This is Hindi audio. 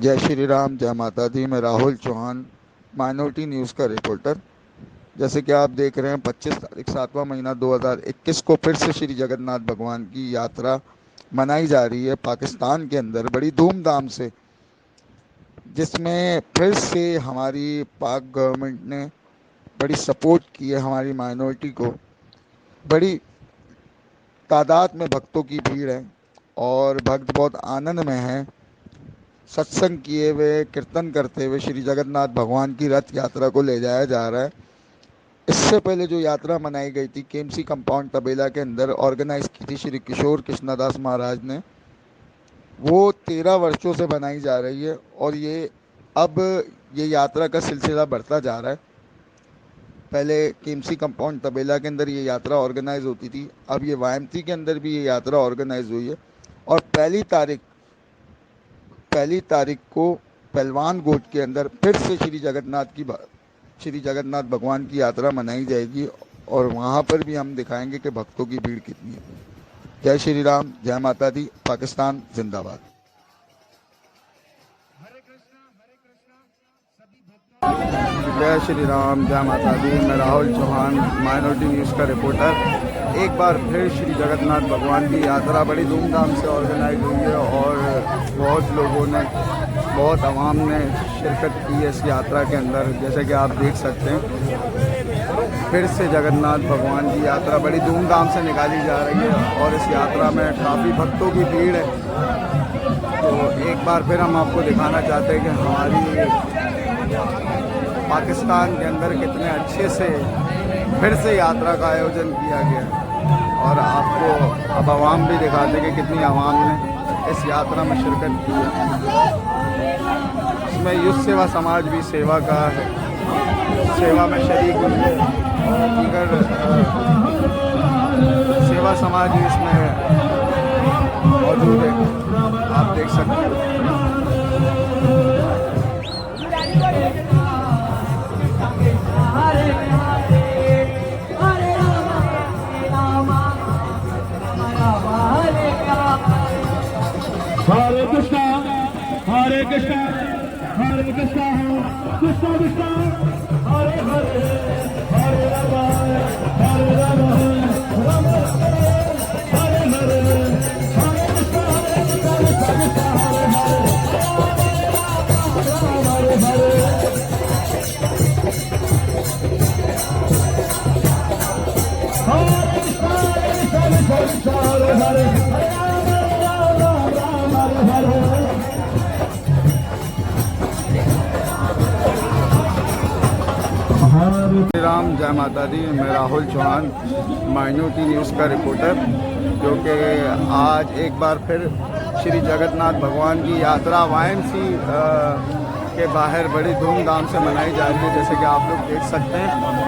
जय श्री राम, जय माता दी। मैं राहुल चौहान, माइनॉरिटी न्यूज़ का रिपोर्टर। जैसे कि आप देख रहे हैं, 25 तारीख 7वां महीना 2021 को फिर से श्री जगन्नाथ भगवान की यात्रा मनाई जा रही है पाकिस्तान के अंदर बड़ी धूमधाम से, जिसमें फिर से हमारी पाक गवर्नमेंट ने बड़ी सपोर्ट की है हमारी माइनॉरिटी को। बड़ी तादाद में भक्तों की भीड़ है और भक्त बहुत आनंद में हैं। सत्संग किए हुए, कीर्तन करते हुए श्री जगन्नाथ भगवान की रथ यात्रा को ले जाया जा रहा है। इससे पहले जो यात्रा मनाई गई थी केएमसी कंपाउंड तबेला के अंदर, ऑर्गेनाइज की थी श्री किशोर कृष्णदास महाराज ने, वो 13 वर्षों से बनाई जा रही है। और अब ये यात्रा का सिलसिला बढ़ता जा रहा है। पहले केएमसी कंपाउंड तबेला के अंदर ये यात्रा ऑर्गेनाइज होती थी, अब ये वायमती के अंदर भी ये यात्रा ऑर्गेनाइज हुई है। और पहली तारीख को पहलवान गोट के अंदर फिर से श्री जगन्नाथ भगवान की यात्रा मनाई जाएगी। और वहाँ पर भी हम दिखाएंगे कि भक्तों की भीड़ कितनी है। जय श्री राम, जय माता दी, पाकिस्तान जिंदाबाद। जय श्री राम, जय माता दी। मैं राहुल चौहान, माइनॉरिटी न्यूज़ का रिपोर्टर। एक बार फिर श्री जगन्नाथ भगवान की यात्रा बड़ी धूमधाम से ऑर्गेनाइज हुई है और बहुत लोगों ने, बहुत आवाम ने शिरकत की है इस यात्रा के अंदर। जैसे कि आप देख सकते हैं, फिर से जगन्नाथ भगवान की यात्रा बड़ी धूमधाम से निकाली जा रही है और इस यात्रा में काफ़ी भक्तों की भीड़ है। तो एक बार फिर हम आपको दिखाना चाहते हैं कि हमारी पाकिस्तान के अंदर कितने अच्छे से फिर से यात्रा का आयोजन किया गया। और आपको अब आवाम भी दिखाते हैं कि कितनी आवाम ने इस यात्रा में शिरकत की है। इसमें युद्ध सेवा समाज भी सेवा में शरीक हुई है और दीगर सेवा समाज भी इसमें मौजूद है, आप देख सकते हैं। हरे कृष्णा हरे कृष्णा हरे कृष्णा कृष्णा कृष्णा हरे हरे हरे राम हरे राम राम हरे हरे हरे कृष्णा कृष्णा हरे हरे श्री राम, जय माता दी। मैं राहुल चौहान, माइनॉरिटी न्यूज़ का रिपोर्टर, जो कि आज एक बार फिर श्री जगन्नाथ भगवान की यात्रा वायमसी के बाहर बड़ी धूमधाम से मनाई जा रही है। जैसे कि आप लोग देख सकते हैं।